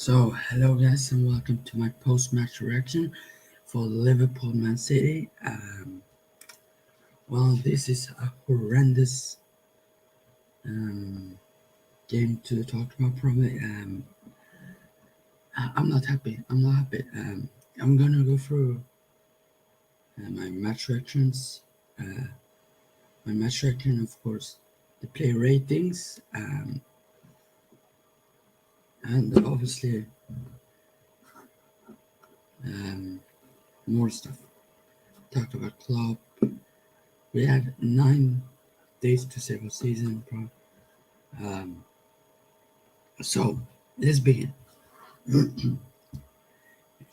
Hello guys, and welcome to my post-match reaction for Liverpool Man City. This is a horrendous um, game to talk about. Probably, I'm not happy. I'm not happy. I'm gonna go through my match reactions. My match reaction, of course, the play ratings, and obviously um, more stuff. Talk about club. We have 9 days to save a season, bro. Um, so let's begin.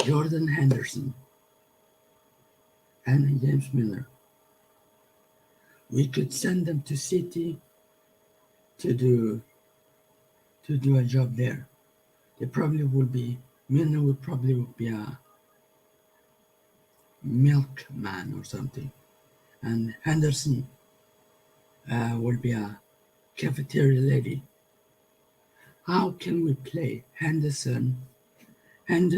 Jordan Henderson and James Miller. We could send them to City to do a job there. They probably would be Miller would be a milkman or something, and Henderson would be a cafeteria lady. How can we play Henderson, and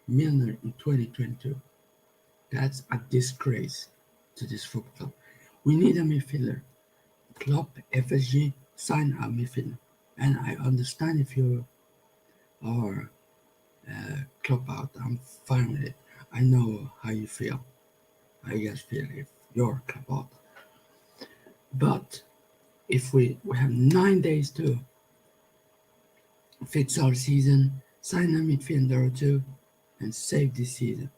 Milner in 2022? That's a disgrace to this football club. We need a midfielder. Club, FSG, sign a midfielder. And I understand if you are club out, I'm fine with it. I know how you feel. I guess feel if you're club out. But if we have 9 days to fix our season, sign a midfielder or two, and save this season.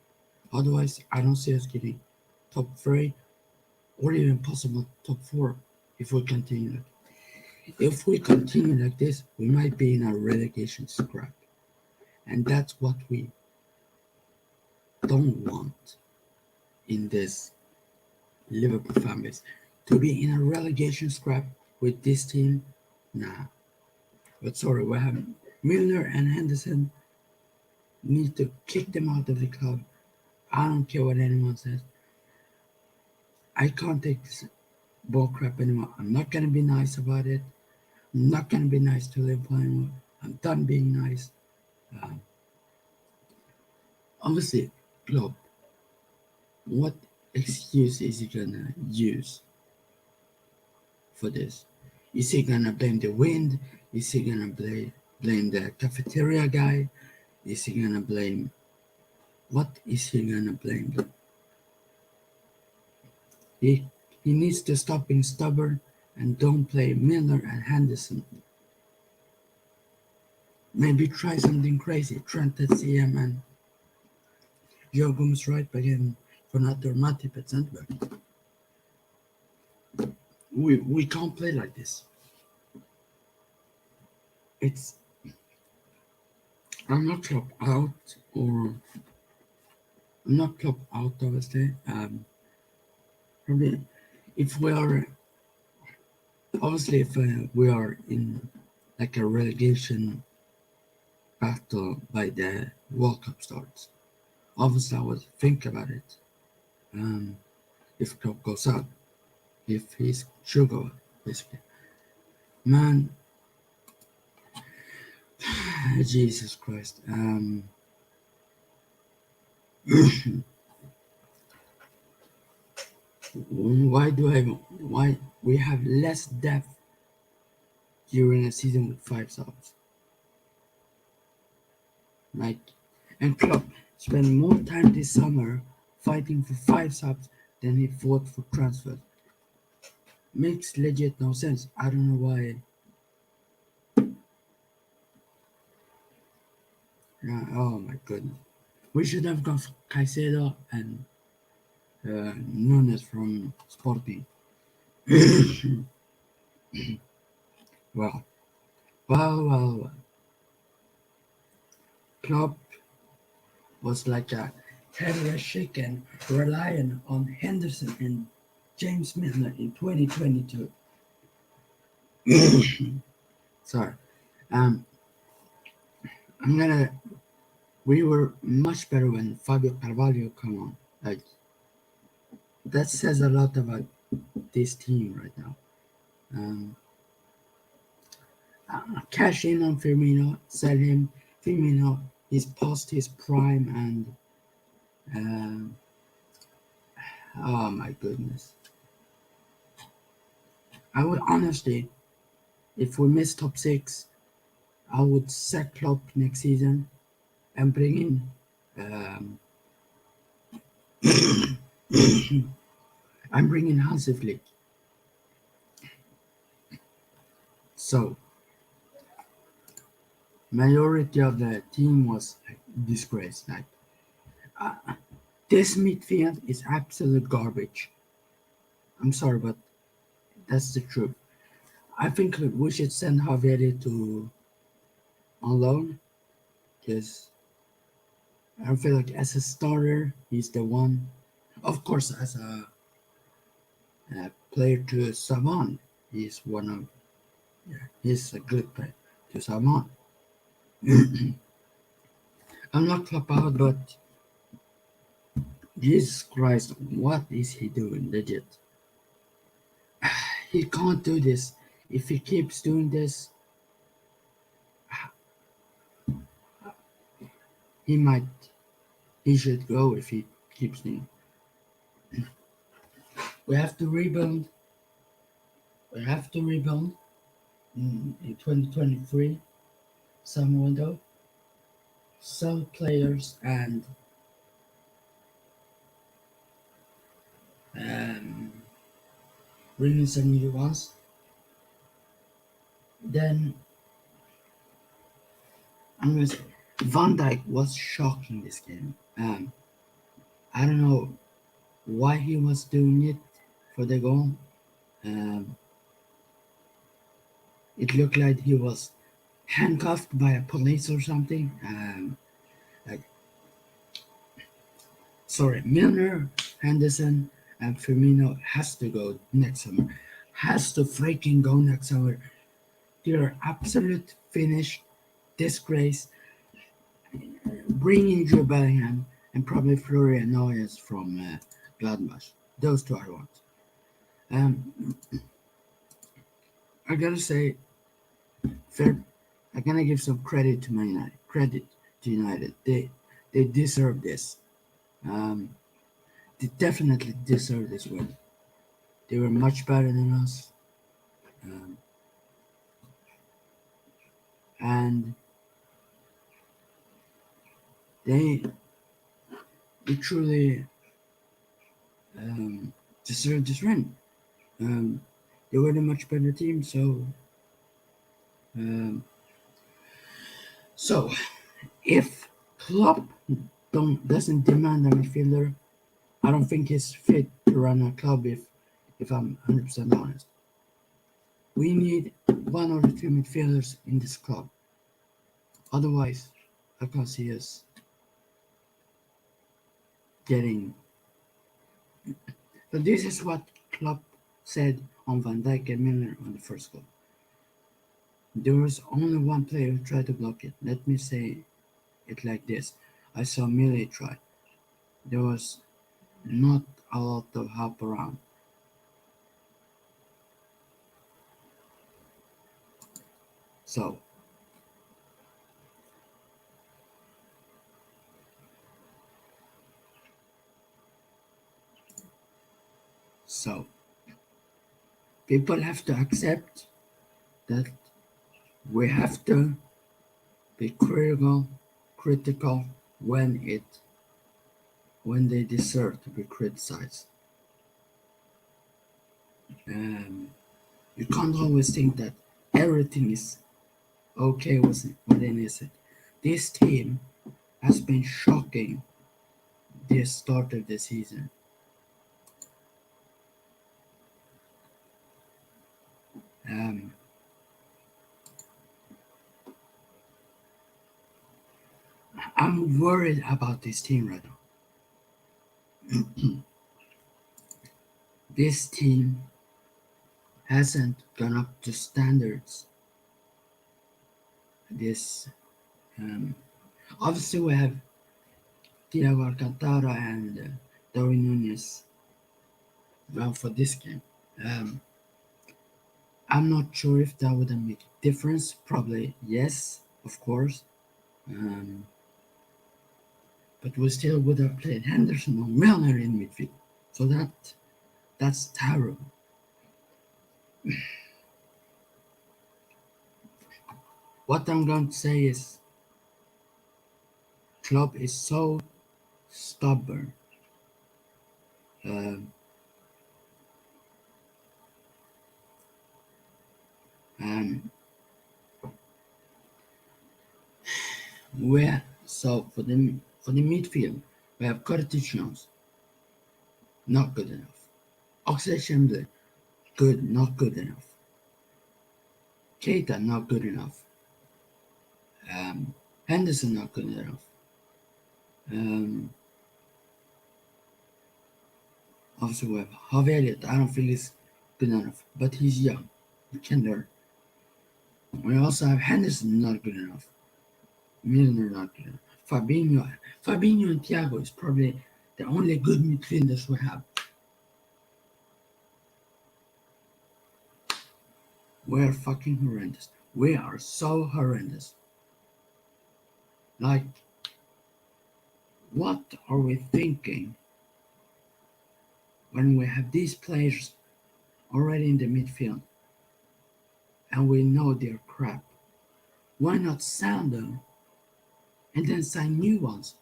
Otherwise, I don't see us getting top 3 or even possible top 4 if we continue. If we continue like this, we might be in a relegation scrap. And that's what we don't want in this Liverpool fan base. To be in a relegation scrap with this team, nah. But sorry, we have Milner and Henderson need to kick them out of the club. I don't care what anyone says. I can't take this ball crap anymore. I'm not gonna be nice about it. I'm not gonna be nice to Liverpool anymore. I'm done being nice. Um, Obviously, Klopp, what excuse is he gonna use for this? Is he gonna blame the wind? Is he gonna blame the cafeteria guy? Is he gonna blame what is he gonna blame? He he needs to stop being stubborn and don't play Milner and Henderson. Maybe try something crazy. Trent at CM and Joe Gomez right back in for another Matip at centre back. We can't play like this. It's I'm not club out or I'm not club out obviously. Probably if we are obviously if we are in like a relegation battle by the World Cup starts, obviously I would think about it. Um, if club goes out, if he's should go out, basically. Man, Jesus Christ. Why we have less depth during a season with 5 subs? Like, and Klopp spent more time this summer fighting for 5 subs than he fought for transfers. Makes legit no sense. I don't know why. Oh my goodness. We should have got Caicedo and Nunes from Sporting. Well, well. Klopp was like a headless chicken relying on Henderson and James Milner in 2022. Sorry. Um, I'm gonna. We were much better when Fabio Carvalho come on. Like that says a lot about this team right now. Um, Cash in on Firmino, sell him. Firmino is past his prime, and um, oh my goodness. I would honestly, if we miss top six, I would sack Klopp next season and bring in. Um, I'm bringing Hansi Flick. So majority of the team was like disgraced. Like this midfield is absolute garbage. I'm sorry, but that's the truth. I think we should send Javier to on loan because I feel like as a starter, he's the one. Of course, as a player to Savan, he's one of. Yeah, he's a good player to Savan. I'm not club out, but Jesus Christ, what is he doing? Legit, he can't do this. If he keeps doing this, he might. He should go if he keeps doing. We have to rebuild. We have to rebuild in 2023. Some window, sell players, and um, bring in some new ones. Then I'm gonna say Van Dijk was shocking this game. I don't know why he was doing it for the goal. Um, it looked like he was handcuffed by a police or something. Like sorry, Milner, Henderson, and Firmino has to go next summer. Has to freaking go next summer. They're absolute finish disgrace. Bring in Joe Bellingham and probably Florian Neuers from Gladbach. Those two I want. Um, I gotta say, fair. I gotta give some credit to Man United. Credit to United. They deserve this. Um, they definitely deserve this win. They were much better than us, um, and they they truly deserve this win. Um, they were a much better team, um, so if Klopp doesn't demand a midfielder, I don't think he's fit to run a club. If I'm 100% honest, we need one or two midfielders in this club. Otherwise, I can't see us getting. So this is what Klopp said on Van Dijk and Milner on the first goal. There was only one player who tried to block it. Let me say it like this: I saw Millie try. There was not a lot of help around. So so people have to accept that we have to be critical when they deserve to be criticized. Um, you can't always think that everything is okay within it. This team has been shocking this start of the season. Um, I'm worried about this team right now. This team hasn't gone up to standards. This obviously we have Thiago Alcantara and Darwin Nunez well for this game. Um, I'm not sure if that would make a difference. Probably yes, of course. Um, but we still would have played Henderson or Milner in midfield. So that's terrible. What I'm going to say is Klopp is so stubborn. Um, and where so for the midfield we have Curtis Jones, not good enough. Oxlade-Chamberlain, good, not good enough. Keita, not good enough. Henderson, not good enough. Um, Also, we have Harvey Elliott. I don't feel he's good enough, but he's young. He can learn. We also have Henderson, not good enough. Milner, not good enough. Fabinho and Thiago is probably the only good midfielders we have. We're fucking horrendous. We are so horrendous. Like, what are we thinking when we have these players already in the midfield and we know they're crap? Why not sell them and then sign new ones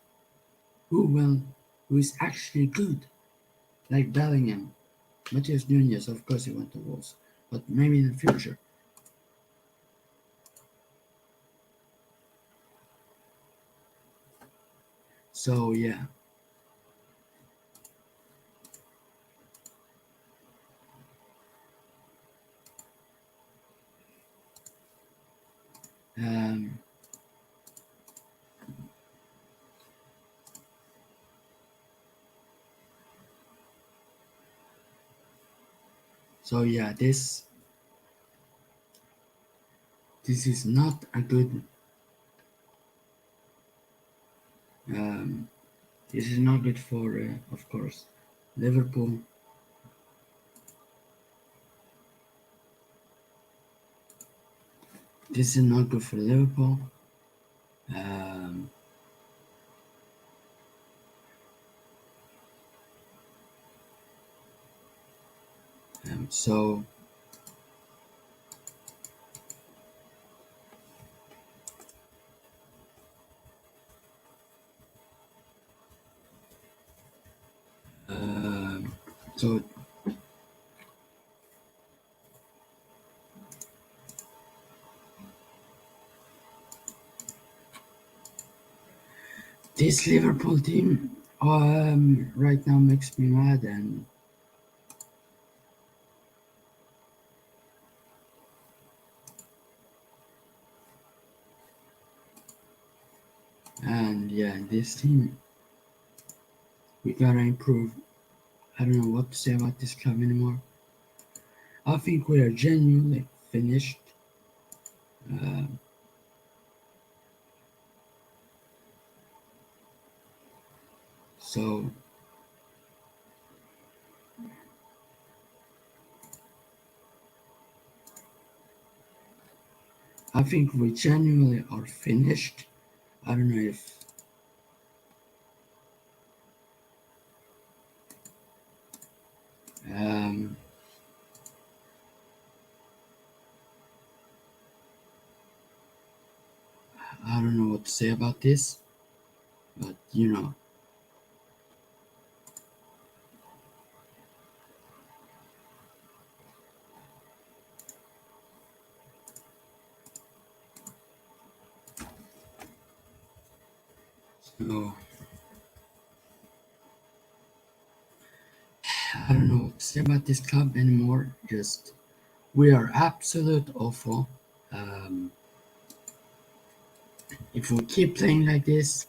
who is actually good, like Bellingham, Matheus Nunes? Of course, he went to Wolves, but maybe in the future. So yeah, um, this is not a good. Um, this is not good for, of course, Liverpool. This is not good for Liverpool. Um, so um, so this Liverpool team right now makes me mad, and yeah, this team we gotta improve. I don't know what to say about this club anymore. I think we are genuinely finished. Uh, so I think we genuinely are finished. I don't know if um, I don't know what to say about this, but so I don't know what to say about this club anymore. Just we are absolute awful. Um, if we keep playing like this,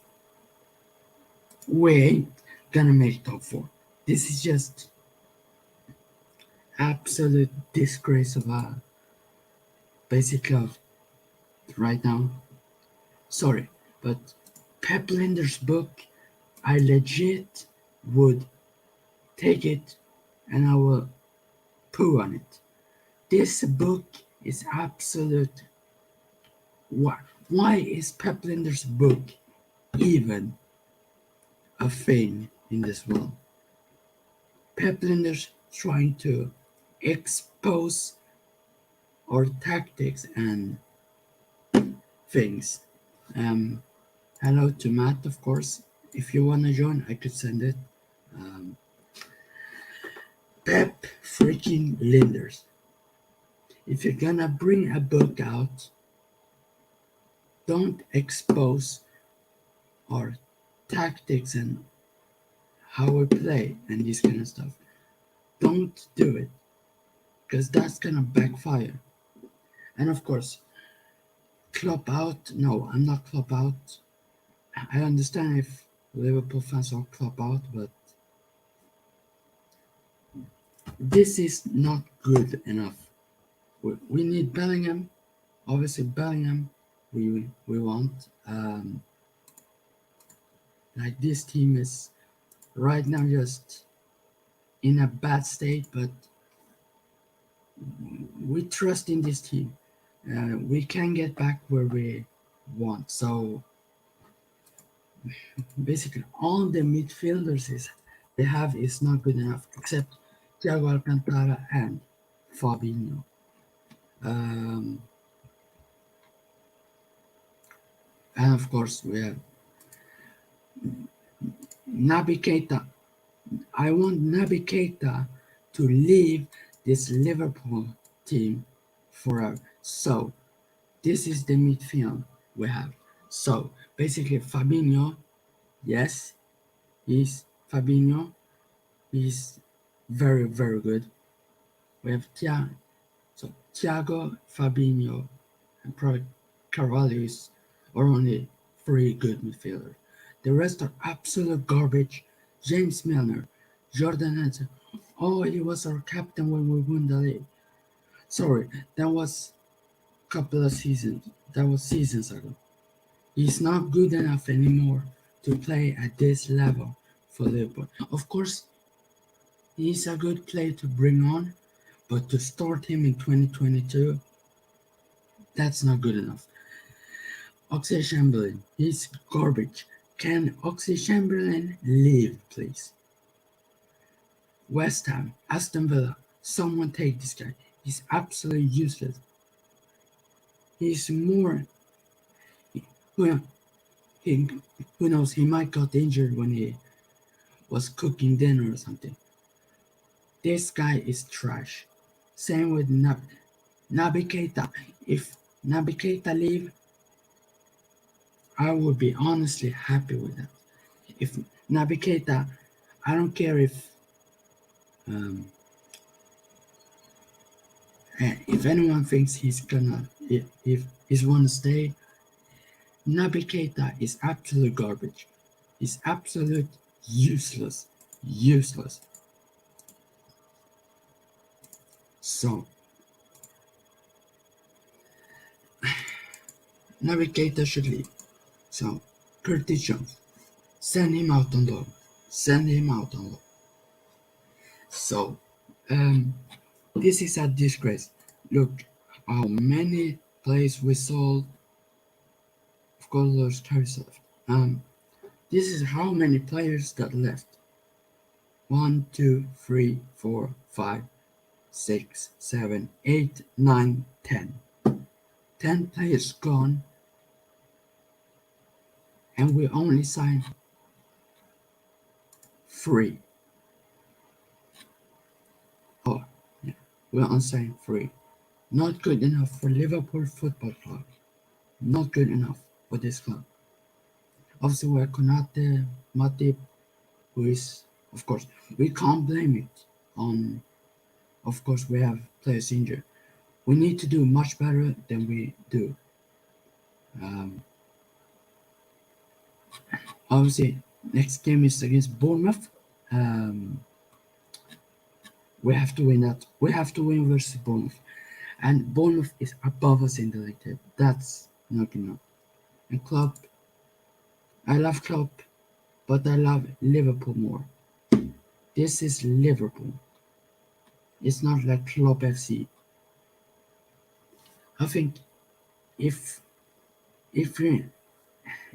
we ain't gonna make top four. This is just absolute disgrace of a basic club right now. Sorry, but Pep Linder's book, I legit would take it and I will poo on it. This book is absolute. Why, why is Pep Linder's book even a thing in this world? Pep Linder's trying to expose our tactics and things. Um, Hello to Matt, of course. If you wanna join, I could send it. Um, Pep freaking Linders. If you're gonna bring a book out, don't expose our tactics and how we play and this kind of stuff. Don't do it because that's gonna backfire. And of course, club out. No, I'm not club out. I understand if Liverpool fans are club out, but this is not good enough. We need Bellingham. Obviously, Bellingham. We want. Like this team is right now just in a bad state, but we trust in this team. We can get back where we want. So basically, all the midfielders they have is not good enough, except Thiago Alcantara and Fabinho. Um, and of course, we have Naby Keita. I want Naby Keita to leave this Liverpool team forever. So this is the midfield we have. So basically, Fabinho, yes, he's Fabinho. He's very very good. We have Thiago, Fabinho, and probably Carvalho are only three good midfielders. The rest are absolute garbage. James Milner, Jordan Henderson. Oh, he was our captain when we won the league. Sorry, that was a couple of seasons. That was seasons ago. He's not good enough anymore to play at this level for Liverpool. Of course, he's a good player to bring on, but to start him in 2022, that's not good enough. Oxlade-Chamberlain, he's garbage. Can Oxlade-Chamberlain leave, please? West Ham, Aston Villa, someone take this guy. He's absolutely useless. He's more. Who, he, who knows? He might got injured when he was cooking dinner or something. This guy is trash. Same with Naby Keita. If Naby Keita leave, I would be honestly happy with that. If Naby Keita, I don't care um, if anyone thinks he's gonna if he's wanna stay. Naby Keita is absolute garbage. He's absolute useless. Useless. So Naby Keita should leave. So Curtis Jones, send him out on loan. Send him out on loan. So this is a disgrace. Look how many players we sold. Of course, there's 30 left. This is how many players that left. 1, 2, 3, 4, 5, 6, 7, 8, 9, 10. 10 players gone, and we only signed 3. Oh, yeah, we only signed 3. Not good enough for Liverpool Football Club. Not good enough for this club. Obviously, we're Konate, Matip, who is, of course, we can't blame it on, of course, we have players injured. We need to do much better than we do. Um, Obviously, next game is against Bournemouth. Um, we have to win that. We have to win versus Bournemouth. And Bournemouth is above us in the league table. That's not enough. And Klopp, I love Klopp, but I love Liverpool more. This is Liverpool. It's not like Klopp FC. I think if if we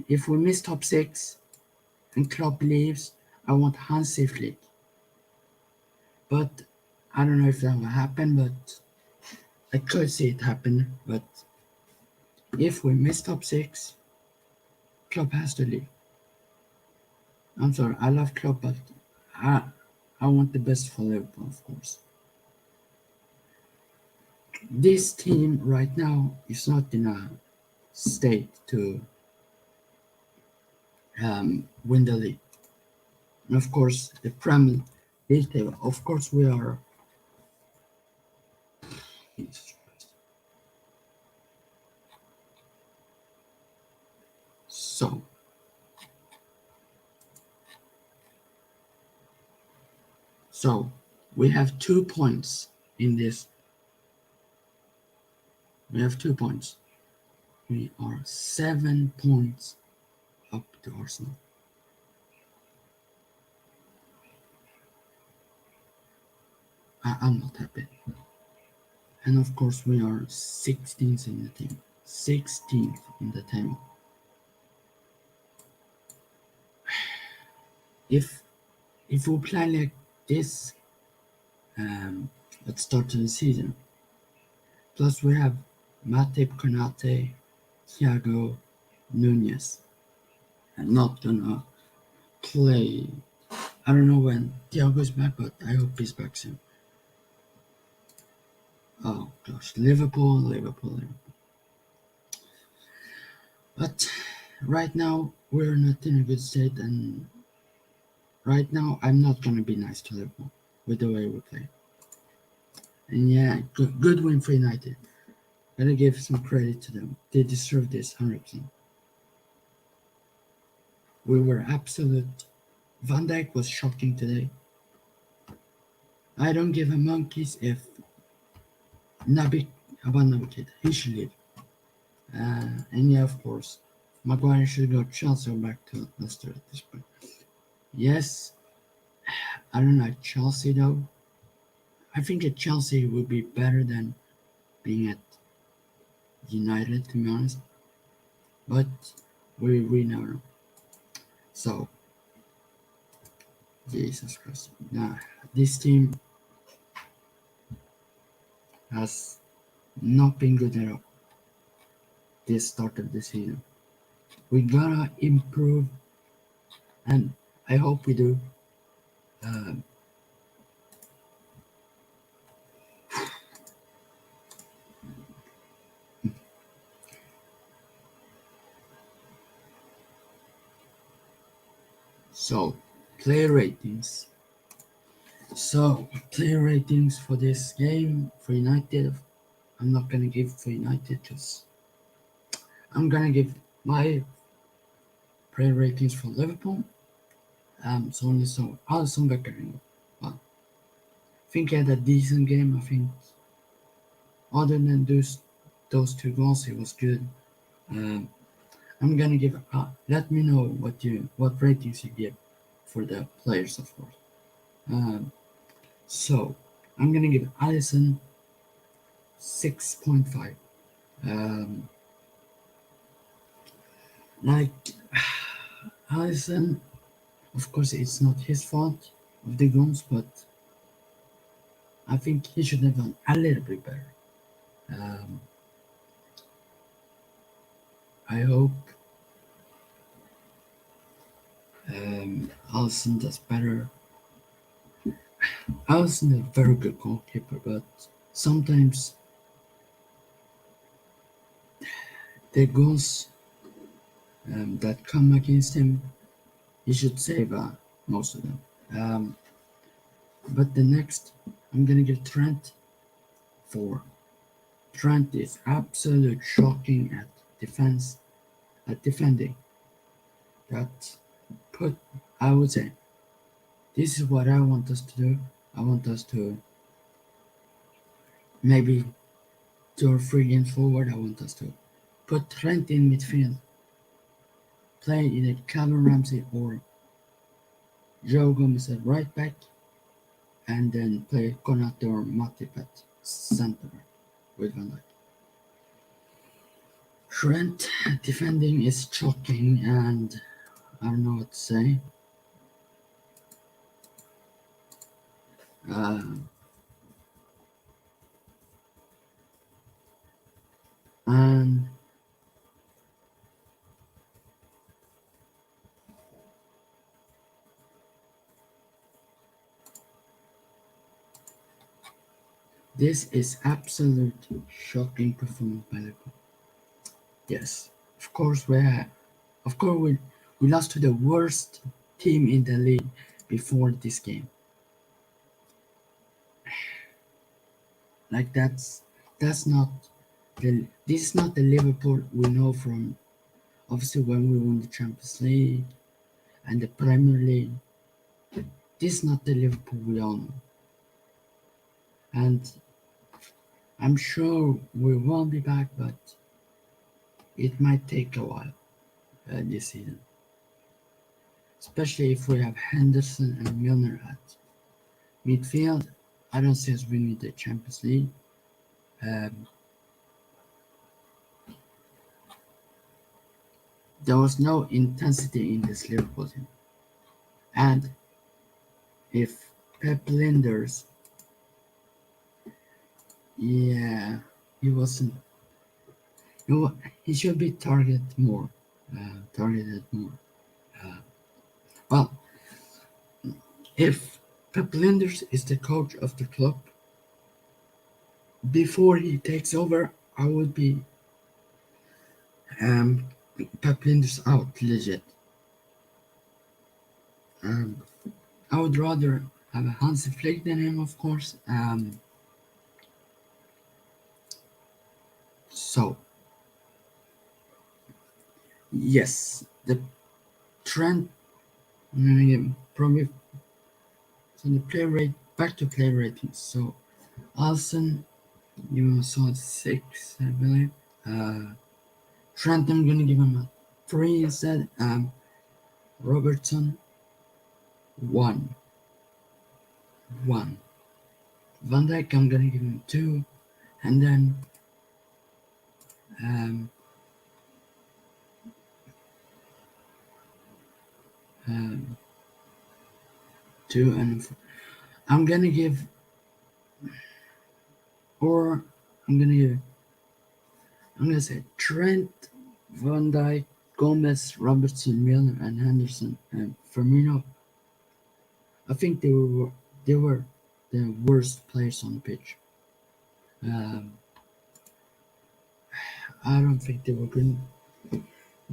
if we miss top six and Klopp leaves, I want Hansi Flick. But I don't know if that will happen. But I could see it happen. But if we miss top six, Klopp has to leave. I'm sorry, I love Klopp, but I I want the best for Liverpool, of course. This team right now is not in a state to win the league. And of course, the Premier League table. Of course, we are. So, so we have 2 points in this. We have 2 points. We are 7 points up to Arsenal. I'm not happy. And of course, we are 16th in the team. 16th in the table. If we play like this at start of the season, plus we have Matip, Konate, Thiago, Nunez, I'm not gonna play. I don't know when Thiago's back, but I hope he's back soon. Oh gosh, Liverpool. But right now we're not in a good state, and right now I'm not gonna be nice to Liverpool with the way we play. And yeah, good win for United. Gotta give some credit to them. They deserve this 100%. We were absolute. Van Dijk was shocking today. I don't give a monkeys if Nabi Nabi he should leave. And yeah, of course, Maguire should go Chelsea or back to Leicester at this point. Yes, I don't like Chelsea though. I think at Chelsea would be better than being at United, to be honest. But we never know. So, Jesus Christ. Nah, this team has not been good at all this start of the season. We gotta improve, and I hope we do. Um, so, player ratings. So, player ratings for this game for United. I'm not gonna give for United because I'm gonna give my player ratings for Liverpool. So Alisson Becker. Well, I think he had a decent game. I think other than those two goals, he was good. Um, I'm gonna give. Let me know what ratings you give for the players, of course. Um, so I'm gonna give Alisson 6.5. Um, like Alisson, of course, it's not his fault of the goals, but I think he should have done a little bit better. Um, I hope Alisson does better. Alisson is a very good goalkeeper, but sometimes the goals that come against him, he should save most of them. Um, but the next, I'm gonna give Trent 4. Trent is absolute shocking at defending. That put, I would say, this is what I want us to do. I want us to maybe 2 or 3 games forward. I want us to put Trent in midfield, play either Calvin Ramsey or Joe Gomez at right back, and then play Konate or Matip at center back with Van Dijk. Trent defending is shocking, and I don't know what to say. Uh, and this is absolute shocking performance by Liverpool. Yes, of course we lost to the worst team in the league before this game. Like that's not this is not the Liverpool we know from obviously when we won the Champions League and the Premier League. This is not the Liverpool we all know. And I'm sure we will be back, but it might take a while this season. Especially if we have Henderson and Milner at midfield. I don't see us winning the Champions League. Um, there was no intensity in this Liverpool team. And if Pep Linders, yeah, he wasn't. He should be targeted more. Uh, well, if Pep Linders is the coach of the club, before he takes over, I would be um, Pep Linders out, legit. Um, I would rather have a Hansi Flick than him, of course. So, yes, the trend probably from the play rate back to play ratings. So, Alson, you saw 6, I believe. Uh, Trent, I'm gonna give him a 3 instead. Robertson, 1. 1. Van Dijk, I'm gonna give him 2. And then um, um, 2 and I'm gonna give, or I'm gonna give, I'm gonna say Trent, Van Dijk, Gomez, Robertson, Milner, and Henderson, and Firmino. I think they were the worst players on the pitch. Um, I don't think they were good.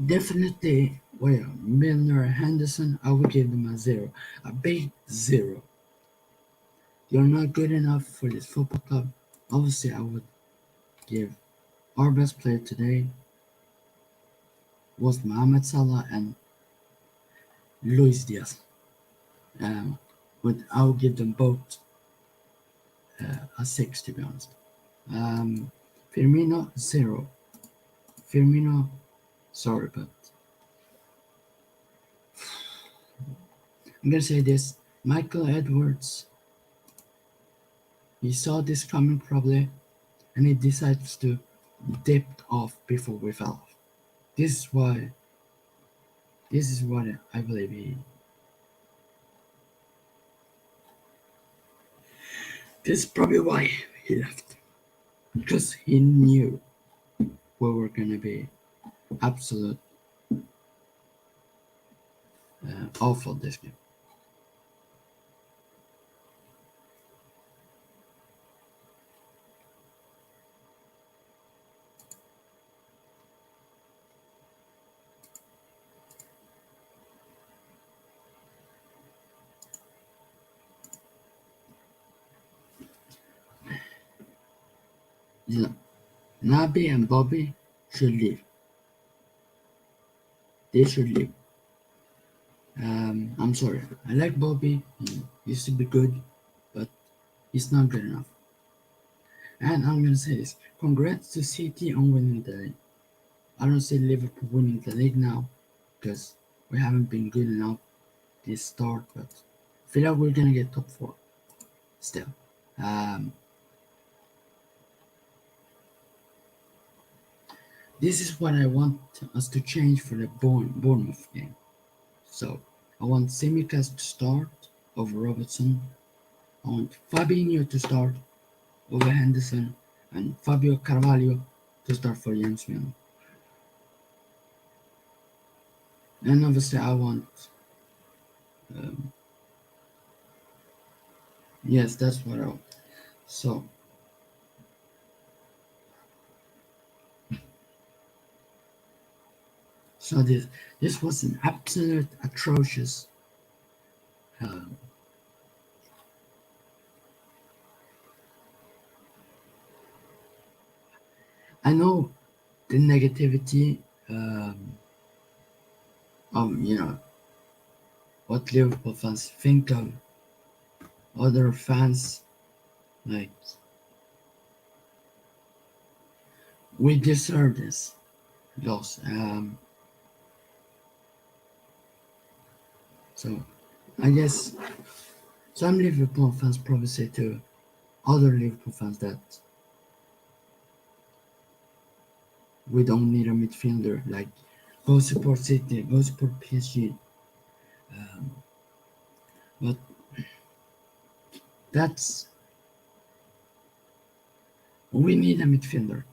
Definitely, well, Milner and Henderson, I would give them a 0, a big 0. You're not good enough for this football club. Obviously, I would give our best player today was Mohamed Salah and Luis Diaz. I would give them both a 6, to be honest. Firmino, 0. Firmino, sorry, but I'm gonna say this. Michael Edwards, he saw this coming probably, and he decides to dip off before we fell off. This is why. This is what I believe he. This is probably why he left, because he knew we were gonna be absolute awful this game. Yeah. Nabi and Bobby should leave. They should leave. I'm sorry. I like Bobby. He used to be good, but he's not good enough. And I'm gonna say this: congrats to City on winning the league. I don't see Liverpool winning the league now because we haven't been good enough this start, but I feel like we're gonna get top 4 still. Um, This is what I want us to change for the Bournemouth game. So I want Simicas to start over Robertson. I want Fabinho to start over Henderson and Fabio Carvalho to start for James Milner. And obviously I want um, yes, that's what I want. So so this was an absolute atrocious um, I know the negativity you know what Liverpool fans think of other fans. Like, we deserve this loss. So I guess some Liverpool fans probably say to other Liverpool fans that we don't need a midfielder. Like, go support City, go support PSG. Um, but that's we need a midfielder.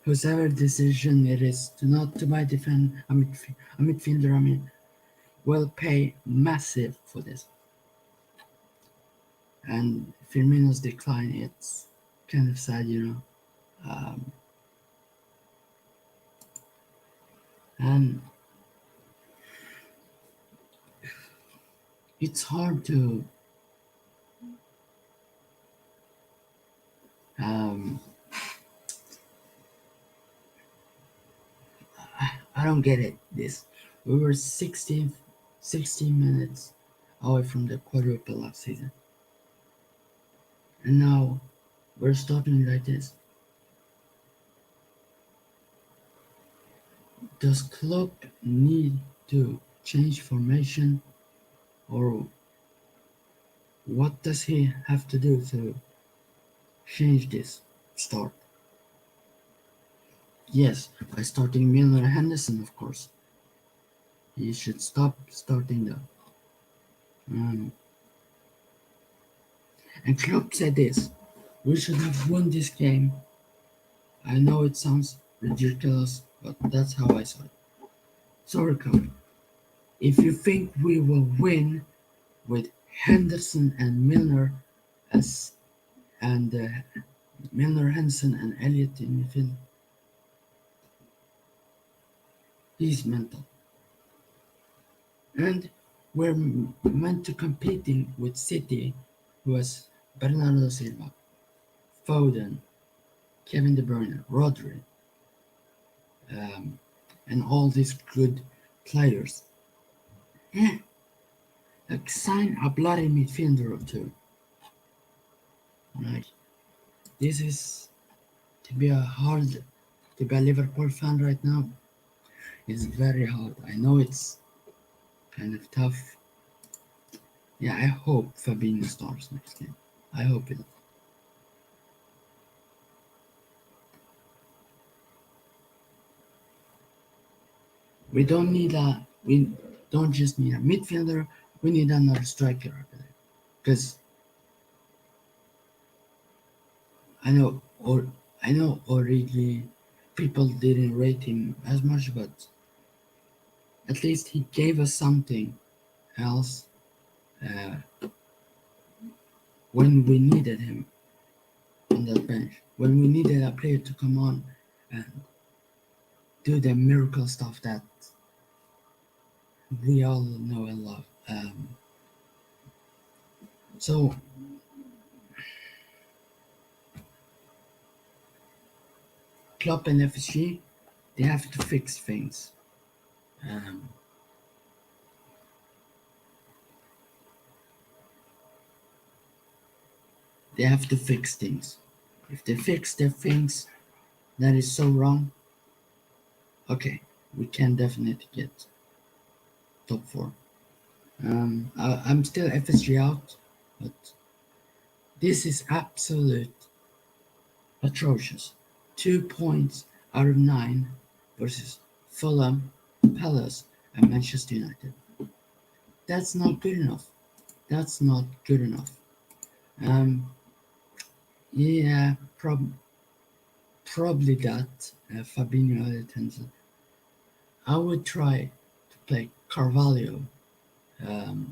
Whosever decision it is to not to buy defend a midfielder, I mean, will pay massive for this. And Firmino's decline, it's kind of sad, you know. Um, and it's hard to um, I don't get it. This we were 16 minutes away from the quadruple last season, and now we're stopping like this. Does Klopp need to change formation, or what does he have to do to change this start? Yes, by starting Milner and Henderson, of course. He should stop starting them. Um, and Klopp said this: "We should have won this game." I know it sounds ridiculous, but that's how I saw it. Sorry, Klopp. If you think we will win with Henderson and Milner as and Milner, Henderson, and Elliott in midfield, he's mental. And we're meant to competing with City, who has Bernardo Silva, Foden, Kevin De Bruyne, Rodri, um, and all these good players. Yeah, like sign a bloody midfielder or two. Like, this is to be a hard to be a Liverpool fan right now. It's very hard. I know it's kind of tough. Yeah, I hope Fabinho starts next game. I hope it. We don't just need a midfielder. We need another striker, I believe. Because I know, or I know, Origi, people didn't rate him as much, but at least he gave us something else uh, when we needed him on that bench. When we needed a player to come on and do the miracle stuff that we all know and love. So Klopp and FSG, they have to fix things. Um, they have to fix things. If they fix their things that is so wrong, okay, we can definitely get top four. I'm still FSG out, but this is absolute atrocious. 2 points out of 9 versus Fulham, Palace, and Manchester United. That's not good enough. That's not good enough. Um, yeah, probably that. Fabinho Adetenza. I would try to play Carvalho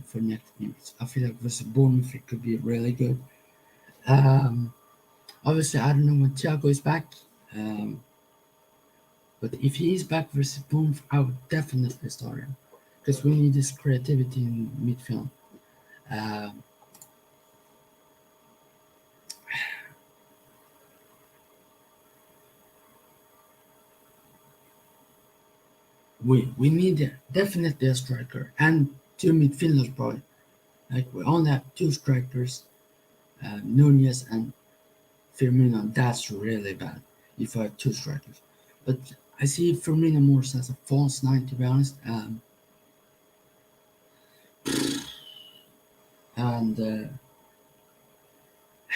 for next games. I feel like versus Bournemouth it could be really good. Um, Obviously, I don't know when Thiago is back. Um, but if he is back versus Bournemouth, I would definitely start him because we need this creativity in midfield. Um, we need definitely a striker and two midfielders, probably. Like we only have two strikers, Nunez and Firmino. That's really bad if I have two strikers. But I see Firmino more as a false nine, to be honest. And like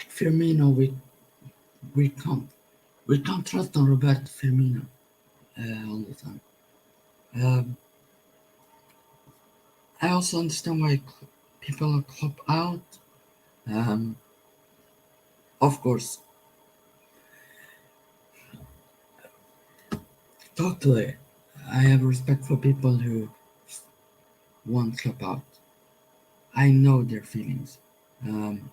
Firmino, we can't we can't trust on Roberto Firmino all the time. Um, I also understand why people are Klopp out. Um, of course, totally. I have respect for people who want Klopp out. I know their feelings. Um,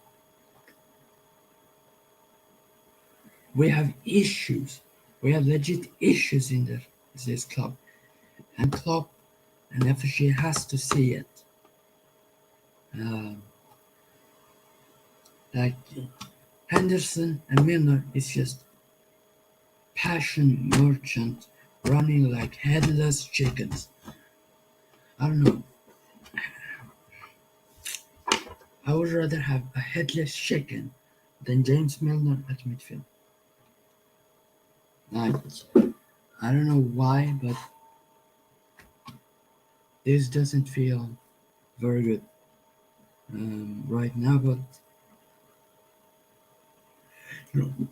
we have issues. We have legit issues in this club, and Klopp and FSG has to see it. Um, like Henderson and Milner is just passion merchant running like headless chickens. I don't know. I would rather have a headless chicken than James Milner at midfield. Like, I don't know why, but this doesn't feel very good right now. But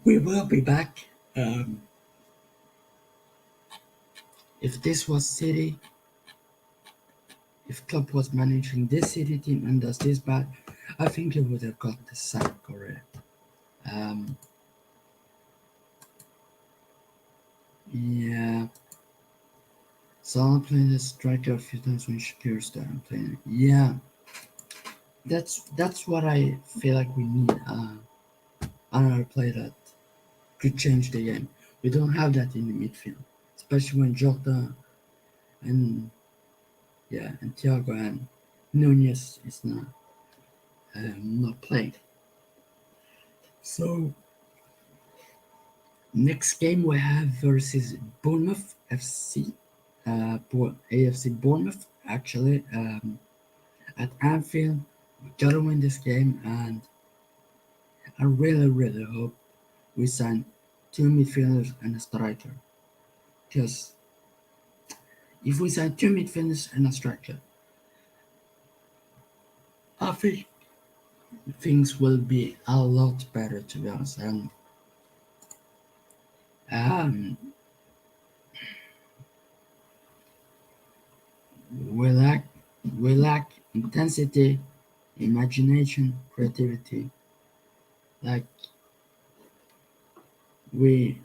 we will be back. Um, if this was City, if Klopp was managing this City team and does this bad, I think he would have got the sack already. Um, yeah. So I'm playing the striker a few times when Shakir's there. I'm playing it. Yeah, that's what I feel like we need. Another player that could change the game. We don't have that in the midfield, especially when Jota and and Thiago and Nunez is not playing. So next game we have versus Bournemouth FC, AFC Bournemouth actually at Anfield. We gotta win this game, and I really hope we sign two midfielders and a striker. Because if we sign two midfielders and a striker, I think things will be a lot better, to be honest. And um, we lack we lack intensity, imagination, creativity. Like we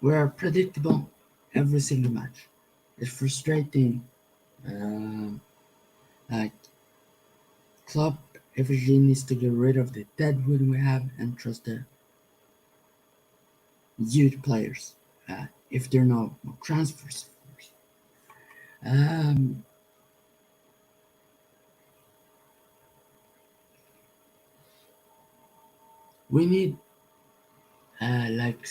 we are predictable every single match. It's frustrating. Um, like Club FSG needs to get rid of the deadwood we have and trust the youth players. If there are no more transfers, of course. Um, we need like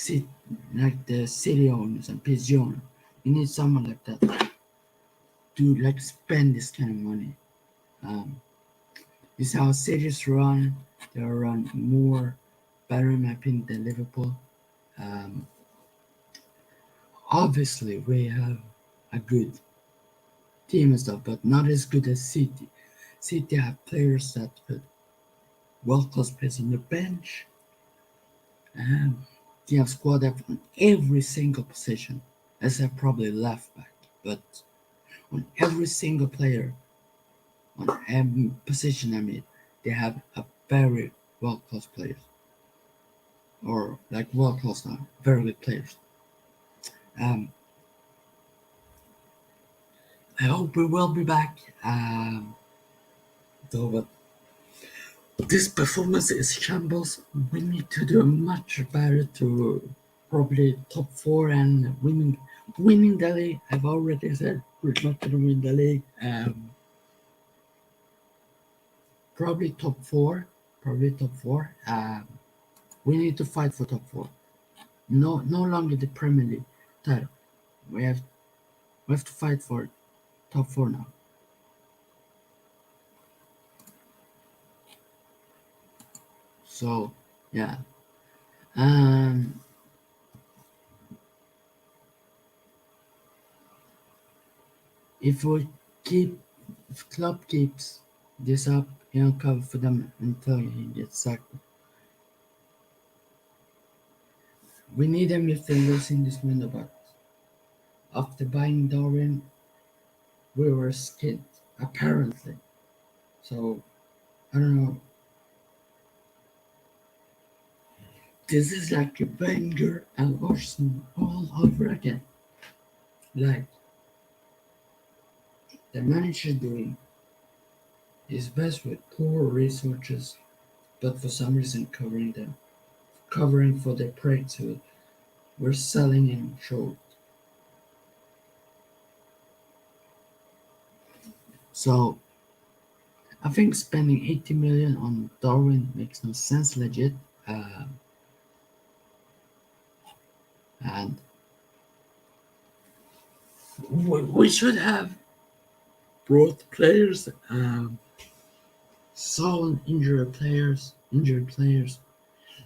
the city owners and PSG owners. We need someone like that to like spend this kind of money. Um, this is how cities run. They run more better in my opinion than Liverpool. Um, Obviously, we have a good team and stuff, but not as good as City. City have players that could well class players on the bench. Um, They have squad depth on every single position, except probably left back, but on every single player, on every position, I mean, they have a very world class players, or like world class now, very good players. Um, I hope we will be back. Though, but this performance is shambles. We need to do much better to probably top four and winning the league. I've already said we're not gonna win the league. Probably top four. Probably top four. We need to fight for top four. No longer the Premier League title. We have we have to fight for top four now. So yeah. Um, if we keep if Klopp keeps this up, he'll cover for them until he gets sacked. We need a midfielders in this window, but after buying Darwin, we were skint apparently. So I don't know. This is like a Wenger and Arsenal all over again. Like the manager doing his best with poor resources, but for some reason covering for the price who we're selling him short. So I think spending 80 million on Darwin makes no sense legit. Uh, and we should have brought players, sold injured players.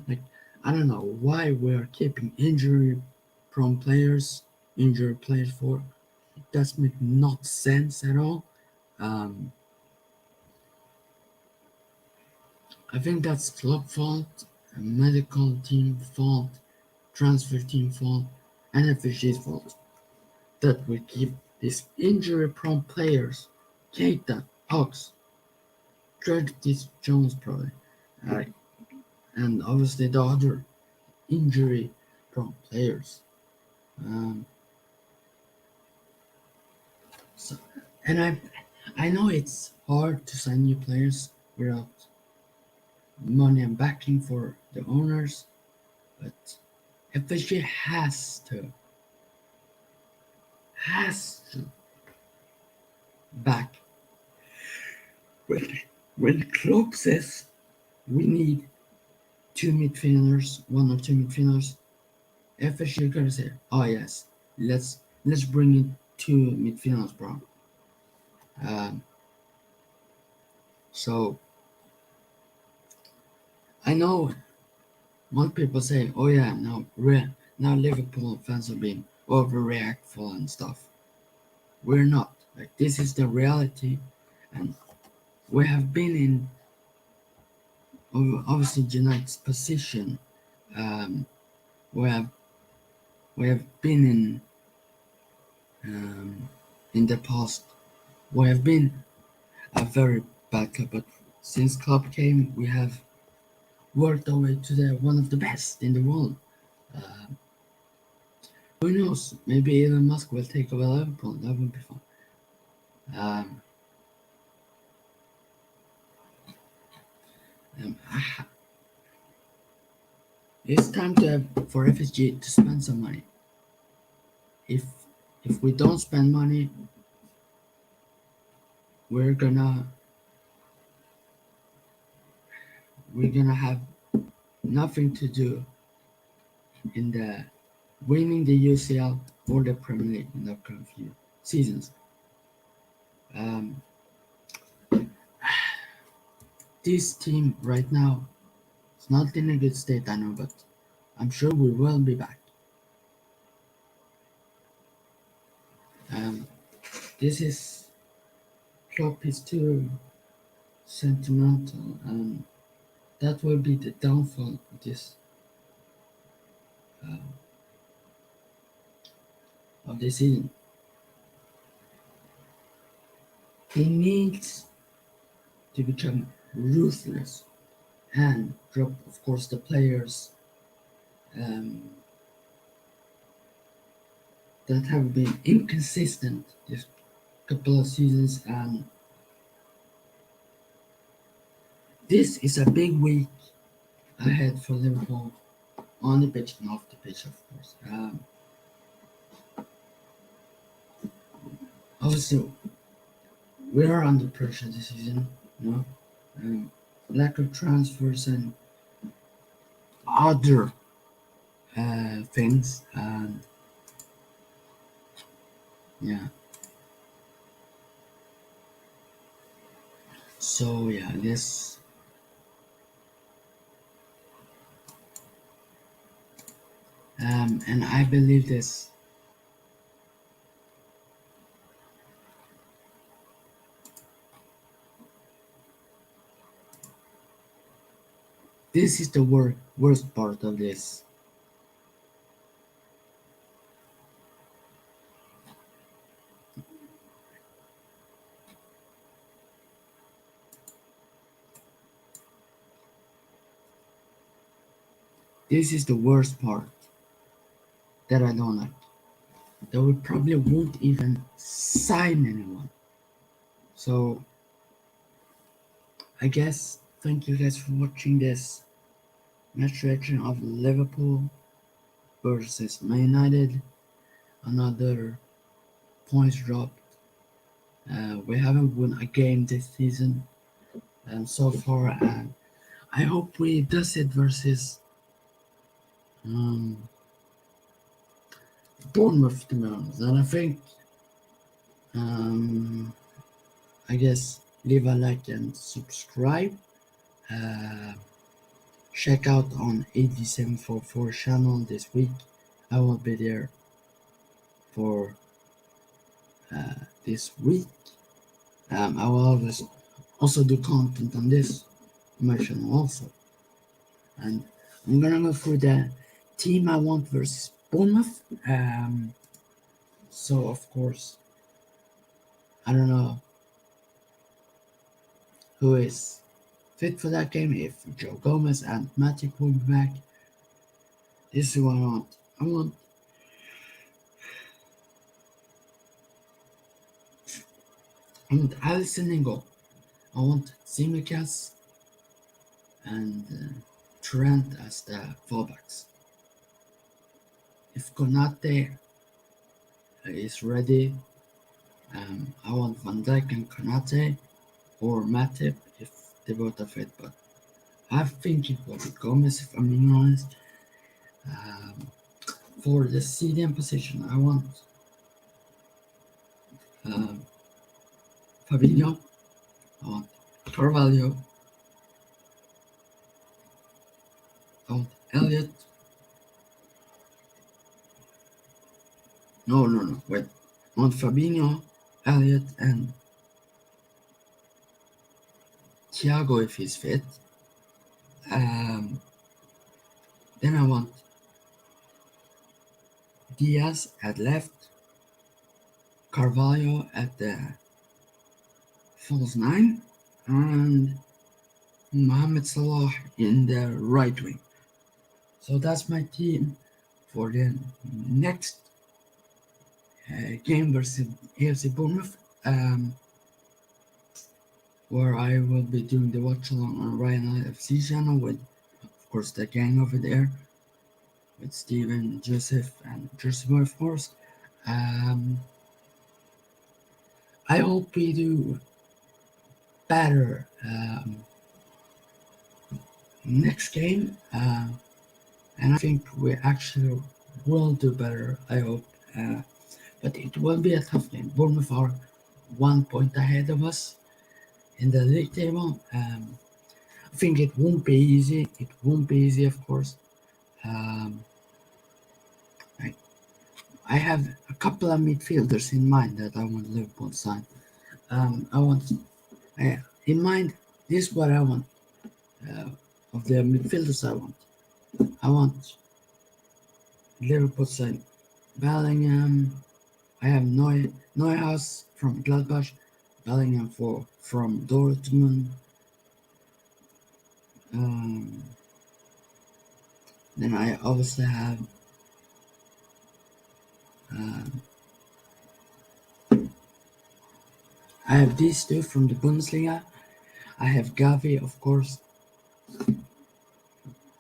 Like I don't know why we're keeping injury prone players, injured players for. Does make not sense at all. Um, I think that's club fault, medical team fault, transfer team fault, and FSG's fault that we keep these injury-prone players, Keita, Ox, Curtis Jones probably, uh, and obviously the other injury-prone players. Um, so, and I know it's hard to sign new players without money and backing for the owners, but FSG has to back when when Klopp says we need two midfielders, one or two midfielders. FSG gonna say, oh yes, let's bring in two midfielders, bro. Um, so I know one people say, oh yeah, now Liverpool fans are being overreactful and stuff. We're not. Like this is the reality, and we have been in obviously United's position. Um, we have we have been in the past. We have been a very bad club, but since club came, we have worked our way to the one of the best in the world. Uh, who knows? Maybe Elon Musk will take over Liverpool. That would be fun. Um, um, it's time for FSG to spend some money. If if we don't spend money, we're gonna we're gonna have nothing to do in the winning the UCL or the Premier League in the upcoming few seasons. Um, this team right now is not in a good state, I know, but I'm sure we will be back. Um, this is Klopp is too sentimental, and that will be the downfall of this uh, of the season. He needs to become ruthless and drop, of course, the players um, that have been inconsistent this couple of seasons. And this is a big week ahead for Liverpool on the pitch and off the pitch, of course. Obviously, we are under pressure this season, you know. Um, Lack of transfers and other things, and yeah. So yeah, this and I believe this is the worst part of this. This is the worst part that I don't like. That we probably won't even sign anyone. So I guess thank you guys for watching this match reaction of Liverpool versus Man United. Another points drop. We haven't won a game this season so far, and I hope we does it versus um, Bournemouth, to be honest. And I think, um, I guess, leave a like and subscribe. Uh, Check out on 8744 channel this week. I will be there for this week. I will always also do content on this my channel also. And I'm gonna go through the team I want versus Bournemouth. So of course, I don't know who is fit for that game. If Joe Gomez and Matic will be back, this is what I want. I want Alisson in goal. I want Simicas and Trent as the fullbacks. If Konate is ready, I want Van Dijk and Konate or Matip if they both are fit. But I think it will be Gomez if I'm being honest. For the CDM position, I want um, Fabinho, I want Carvalho, I want Elliot. No, wait. I want Fabinho, Elliot, and Thiago if he's fit. Then I want Diaz at left, Carvalho at the false 9, and Mohamed Salah in the right wing. So that's my team for the next game versus AFC Bournemouth, where I will be doing the watch along on Ryan FC channel with, of course, the gang over there, with Steven, Joseph, and Jersey Boy, of course. I hope we do better next game, and I think we actually will do better. I hope, but it will be a tough game. Bournemouth are 1 point ahead of us in the league table. I think it won't be easy. It won't be easy, of course. I have a couple of midfielders in mind that I want Liverpool to sign. I want, in mind, this is what I want of the midfielders I want. I want Liverpool signed Bellingham. I have Neuhaus from Gladbach, Bellingham from Dortmund. Um, then I obviously have um, I have these two from the Bundesliga. I have Gavi, of course,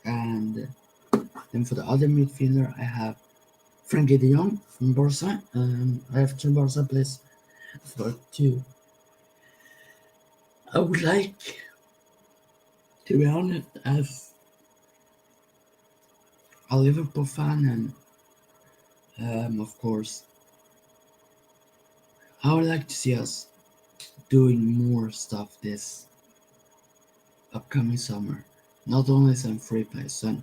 and then for the other midfielder, I have Frankie de Jong from Barca. I have two Barca players for two. I would like, to be honest, as a Liverpool fan, and of course, I would like to see us doing more stuff this upcoming summer. Not only some free players, and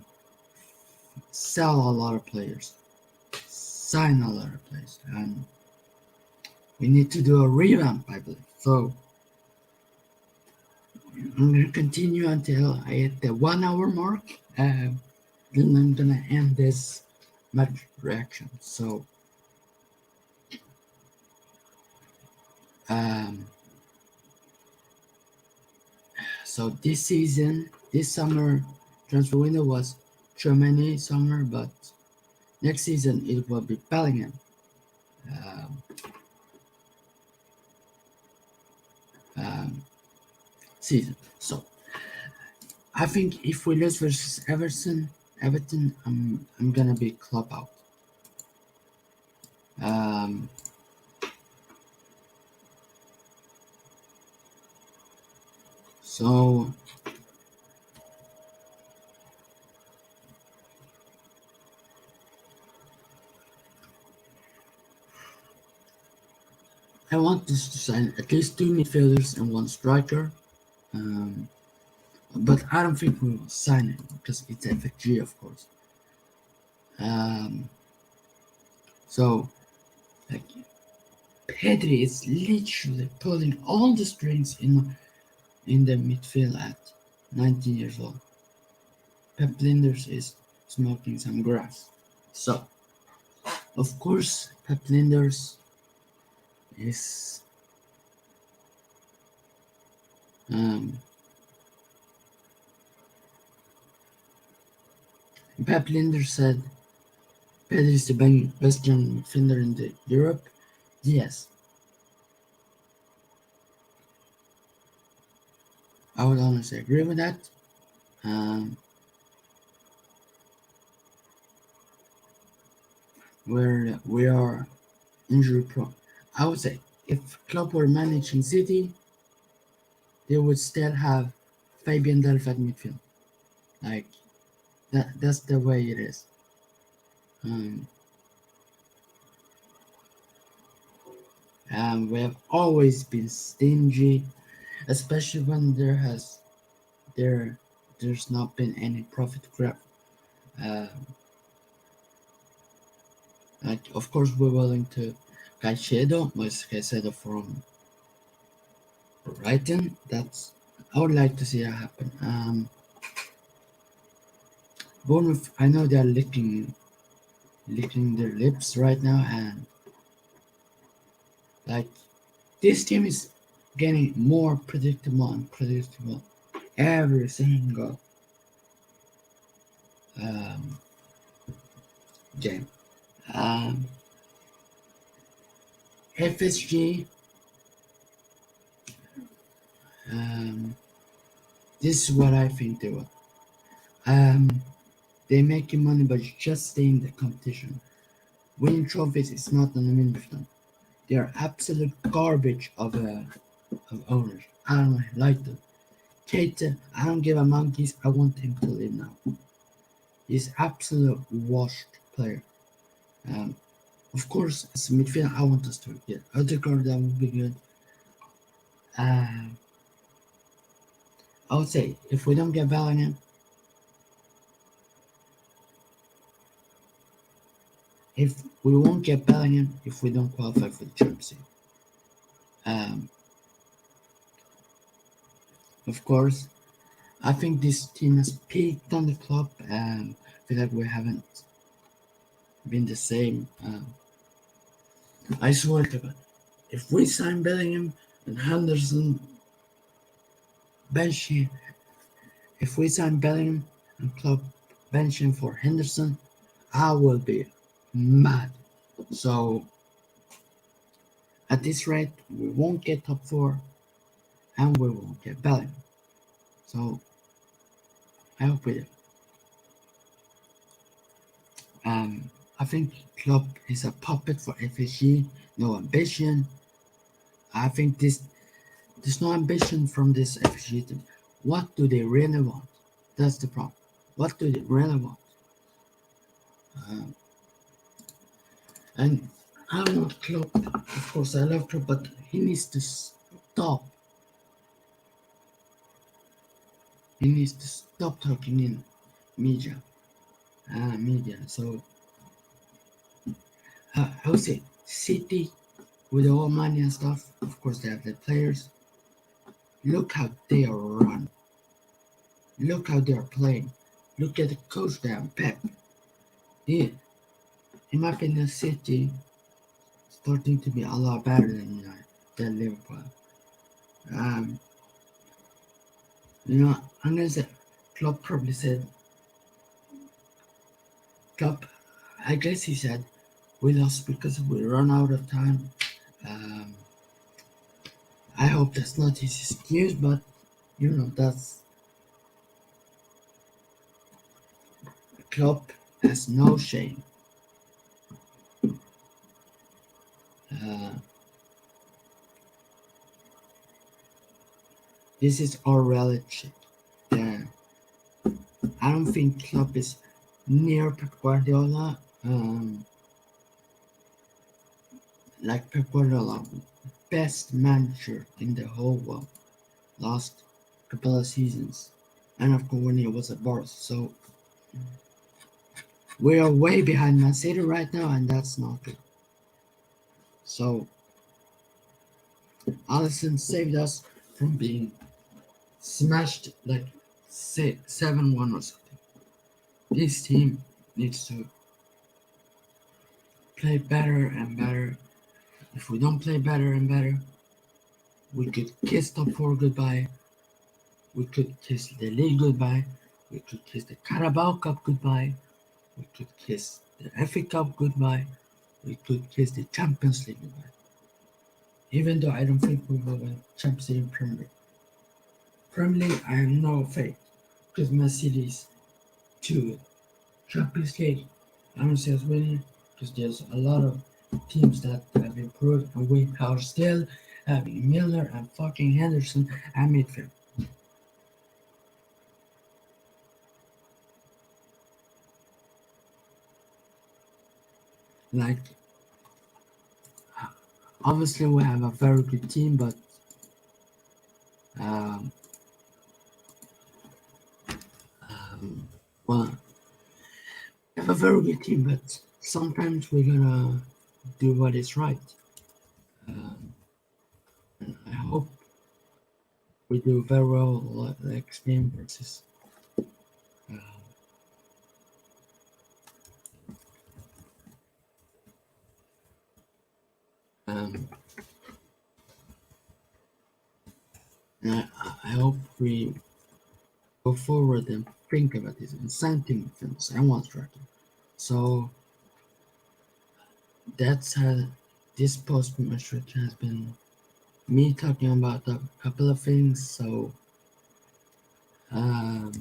sell a lot of players, sign a lot of players, and we need to do a revamp, I believe. So I'm gonna continue until I hit the 1 hour mark. Then I'm gonna end this match reaction. Um, so this season, this summer transfer window was Germany summer, but next season it will be Bellingham um, um, season. So I think if we lose versus Everton, I'm gonna be club out. Um, so I want this to sign at least two midfielders and one striker. Um, but I don't think we will sign it because it's FFG, of course. Um, so like Pedri is literally pulling all the strings in the midfield at 19 years old. Pep Linders is smoking some grass. So of course Pep Linders is um, Pep Linders said Pedri is the best young midfielder in the Europe. Yes, I would honestly agree with that. Um, where we are injury prone. I would say if Klopp were managing City, they would still have Fabian Delph at midfield. Like that's the way it is. Um, and we have always been stingy, especially when there there's not been any profit grab. Uh, like of course we're willing to Caicedo from Brighton. That's I would like to see that happen. Bournemouth, I know they're licking their lips right now, and like this team is getting more predictable and predictable every single um, game. Um, FSG, um, this is what I think they will. They're making money, but just stay in the competition. Winning trophies is not an win for them. They are absolute garbage of owners. I don't like them. Keita, I don't give a monkeys. I want him to leave now. He's absolute washed player. Um, of course, as a midfielder, I want us to get Odegaard. That would be good. Uh, I would say if we don't get Bellingham, if we won't get Bellingham, if we don't qualify for the Champions League. Um, of course, I think this team has peaked on the club, and I feel like we haven't been the same. I swear to God, if we sign Bellingham and Henderson bench, if we sign Bellingham and Club benching for Henderson, I will be mad. So at this rate, we won't get top four and we won't get Bellingham. So I hope we do. I think Klopp is a puppet for FSG, no ambition. I think there's no ambition from this FSG team. What do they really want? That's the problem. What do they really want? Um, and I don't know Klopp. Of course, I love Klopp, but he needs to stop. He needs to stop talking in media. So I would say City with all money and stuff. Of course, they have the players. Look how they are run. Look how they are playing. Look at the coach there, Pep. Yeah, in my opinion, City starting to be a lot better than Liverpool. Um, I'm gonna say Klopp probably said Klopp. I guess he said we lost because we run out of time. Um, I hope that's not his excuse, but that's Klopp has no shame. Uh, this is our reality. Yeah. I don't think Klopp is near Pep Guardiola. Like Pep Guardiola, best manager in the whole world, last couple of seasons, and of course when he was at Barca. So we are way behind Man City right now, and that's not good. So Alisson saved us from being smashed like 7-1 or something. This team needs to play better and better. If we don't play better and better, we could kiss top four goodbye. We could kiss the league goodbye. We could kiss the Carabao Cup goodbye. We could kiss the FA Cup goodbye. We could kiss the Champions League goodbye. Even though I don't think we will win Champions League and Premier League. Premier League, I have no faith because Man City is too good. Champions League, I don't see us winning because there's a lot of teams that have improved and we are still having Milner and fucking Henderson at midfield. Like, obviously we have a very good team, but um, well, we have a very good team, but sometimes we're gonna do what is right. And I hope we do very well next game versus. Uh, um, I hope we go forward and think about this and something things I want striker. So that's how this post match has been me talking about a couple of things. So um,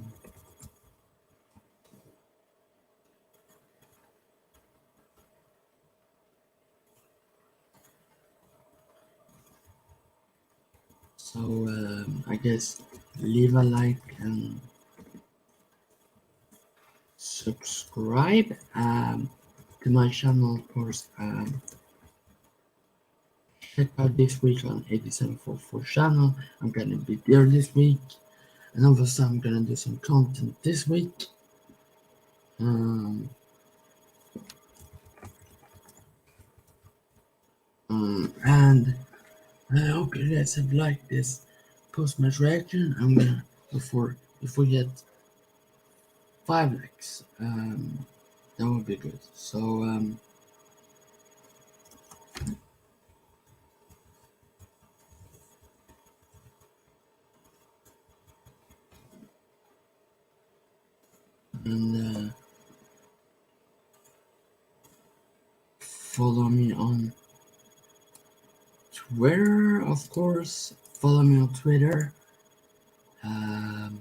I guess leave a like and subscribe to my channel, of course. Check out this week on 8744 channel. I'm gonna be there this week, and obviously I'm gonna do some content this week. And I hope you guys have liked this post-match reaction. I'm gonna if we get 5 likes. That would be good. So and follow me on Twitter, of course. Follow me on Twitter. Um,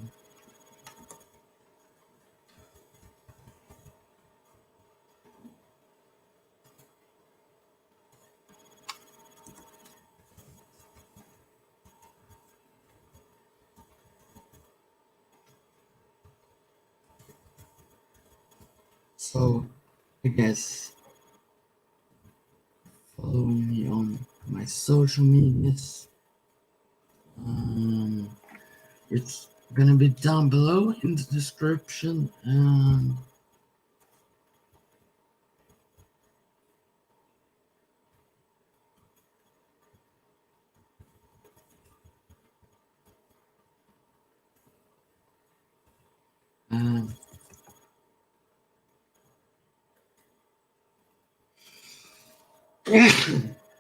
so I guess follow me on my social medias. Um, it's gonna be down below in the description. And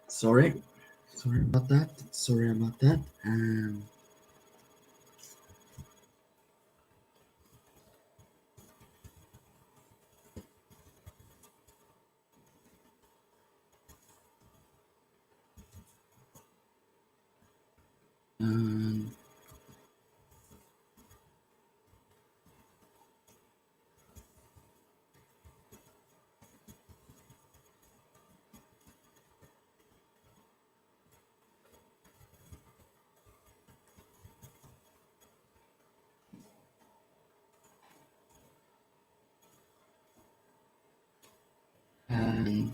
sorry, sorry about that. Sorry about that. Um, and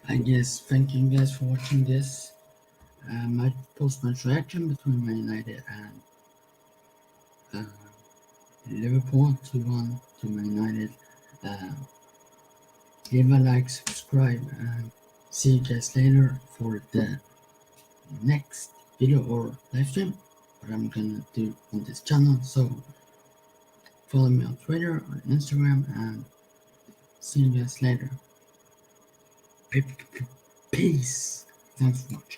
I guess thank you guys for watching this. My post-match reaction between Man United and uh, Liverpool 2-1 to Man United. Uh, Give a like, subscribe, and see you guys later for the next video or live stream what I'm gonna do on this channel. So follow me on Twitter or Instagram and see you guys later. Peace. Thanks for watching.